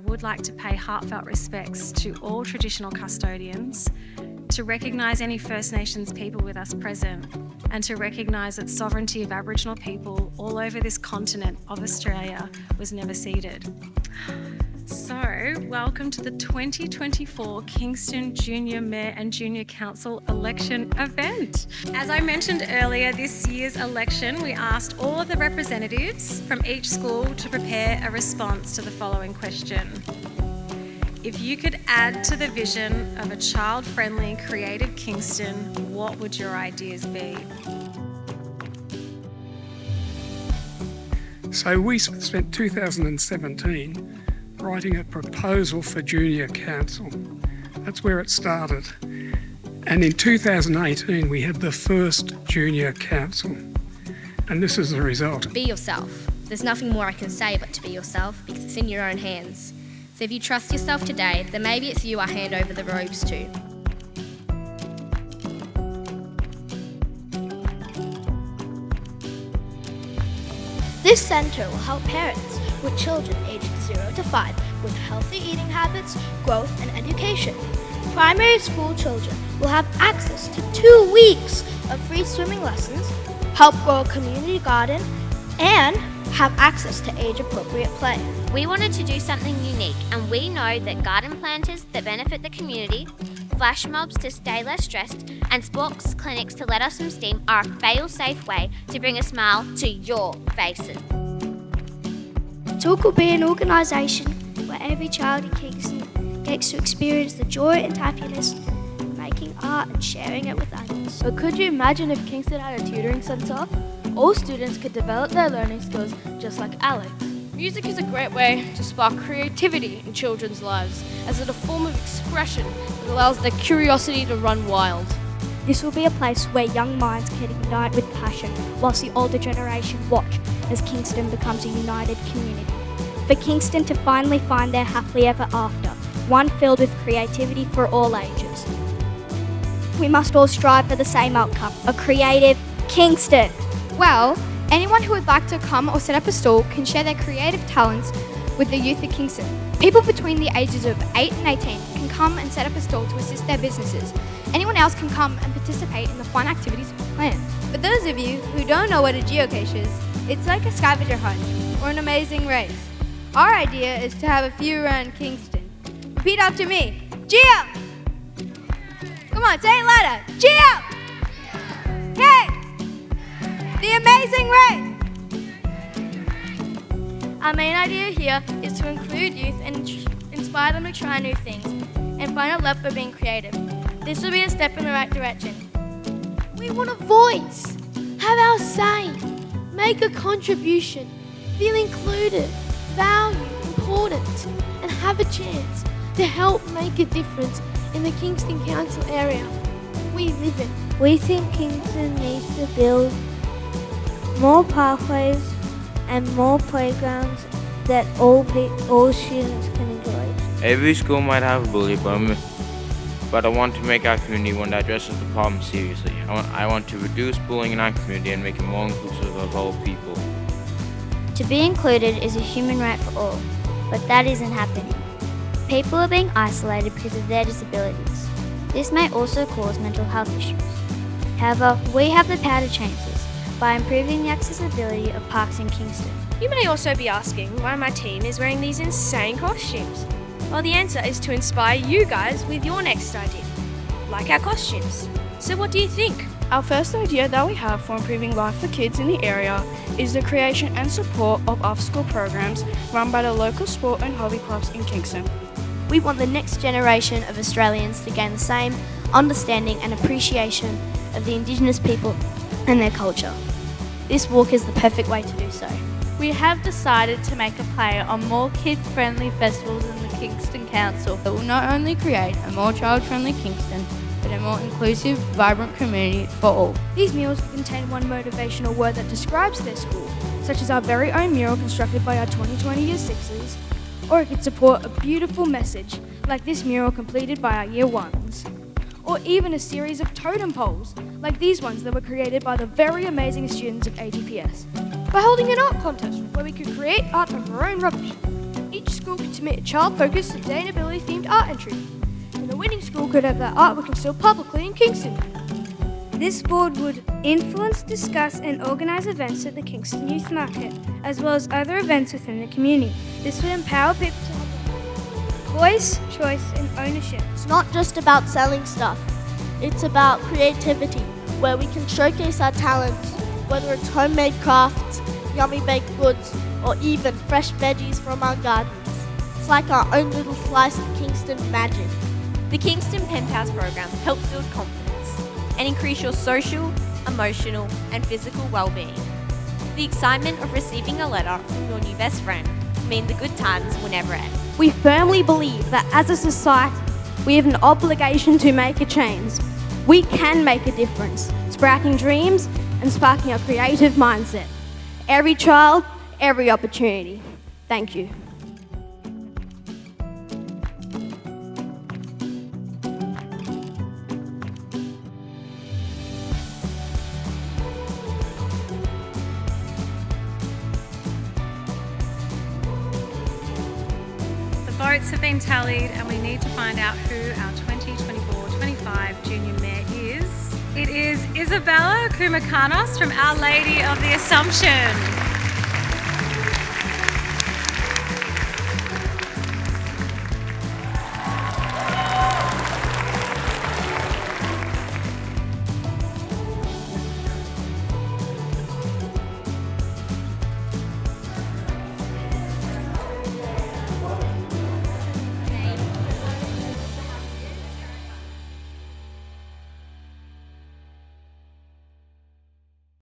would like to pay heartfelt respects to all traditional custodians, to recognise any First Nations people with us present, and to recognise that sovereignty of Aboriginal people all over this continent of Australia was never ceded. So, welcome to the 2024 Kingston Junior Mayor and Junior Council election event. As I mentioned earlier, this year's election, we asked all of the representatives from each school to prepare a response to the following question. If you could add to the vision of a child-friendly, creative Kingston, what would your ideas be? So we spent 2017 writing a proposal for Junior Council. That's where it started. And in 2018 we had the first Junior Council. And this is the result. Be yourself. There's nothing more I can say but to be yourself because it's in your own hands. So if you trust yourself today, then maybe it's you I hand over the robes to. This centre will help parents with children aged 0 to 5 with healthy eating habits, growth and education. Primary school children will have access to 2 weeks of free swimming lessons, help grow a community garden, and have access to age-appropriate play. We wanted to do something unique, and we know that garden planters that benefit the community, flash mobs to stay less stressed, and sports clinics to let us some steam are a fail-safe way to bring a smile to your faces. Talk will be an organisation where every child in Kingston gets to experience the joy and happiness of making art and sharing it with others. But could you imagine if Kingston had a tutoring centre? All students could develop their learning skills just like Alex. Music is a great way to spark creativity in children's lives, as it's a form of expression that allows their curiosity to run wild. This will be a place where young minds can ignite with passion, whilst the older generation watch as Kingston becomes a united community. For Kingston to finally find their happily ever after, one filled with creativity for all ages. We must all strive for the same outcome, a creative Kingston. Well, anyone who would like to come or set up a stall can share their creative talents with the youth of Kingston. People between the ages of 8 and 18 can come and set up a stall to assist their businesses. Anyone else can come and participate in the fun activities planned. For those of you who don't know what a geocache is, it's like a scavenger hunt or an amazing race. Our idea is to have a few around Kingston. Repeat after me. Geo! Come on, say it louder. Geo! Hey! The amazing race! Our main idea here is to include youth and inspire them to try new things and find a love for being creative. This will be a step in the right direction. We want a voice, have our say, make a contribution, feel included, valued, important, and have a chance to help make a difference in the Kingston Council area we live in. We think Kingston needs to build more pathways and more playgrounds that all students can enjoy. Every school might have a bully, but I want to make our community one that addresses the problem seriously. I want to reduce bullying in our community and make it more inclusive of all people. To be included is a human right for all, but that isn't happening. People are being isolated because of their disabilities. This may also cause mental health issues. However, we have the power to change this by improving the accessibility of parks in Kingston. You may also be asking why my team is wearing these insane costumes. Well, the answer is to inspire you guys with your next idea, like our costumes. So what do you think? Our first idea that we have for improving life for kids in the area is the creation and support of after-school programs run by the local sport and hobby clubs in Kingston. We want the next generation of Australians to gain the same understanding and appreciation of the Indigenous people and their culture. This walk is the perfect way to do so. We have decided to make a play on more kid-friendly festivals in the Kingston Council that will not only create a more child-friendly Kingston, but a more inclusive, vibrant community for all. These murals contain one motivational word that describes their school, such as our very own mural constructed by our 2020 Year 6s, or it could support a beautiful message, like this mural completed by our Year 1s. Or even a series of totem poles, like these ones that were created by the very amazing students of AGPS. By holding an art contest where we could create art of our own rubbish. Each school could submit a child-focused, sustainability-themed art entry. And the winning school could have their artwork installed publicly in Kingston. This board would influence, discuss and organise events at the Kingston Youth Market, as well as other events within the community. This would empower people to have voice, choice and ownership. It's not just about selling stuff. It's about creativity, where we can showcase our talents, whether it's homemade crafts, yummy baked goods, or even fresh veggies from our gardens. It's like our own little slice of Kingston magic. The Kingston Pen Pals program helps build confidence and increase your social, emotional and physical well-being. The excitement of receiving a letter from your new best friend means the good times will never end. We firmly believe that as a society, we have an obligation to make a change. We can make a difference, sprouting dreams and sparking a creative mindset. Every child, every opportunity. Thank you. Votes have been tallied and we need to find out who our 2024-25 Junior Mayor is. It is Isabella Kumakanos from Our Lady of the Assumption.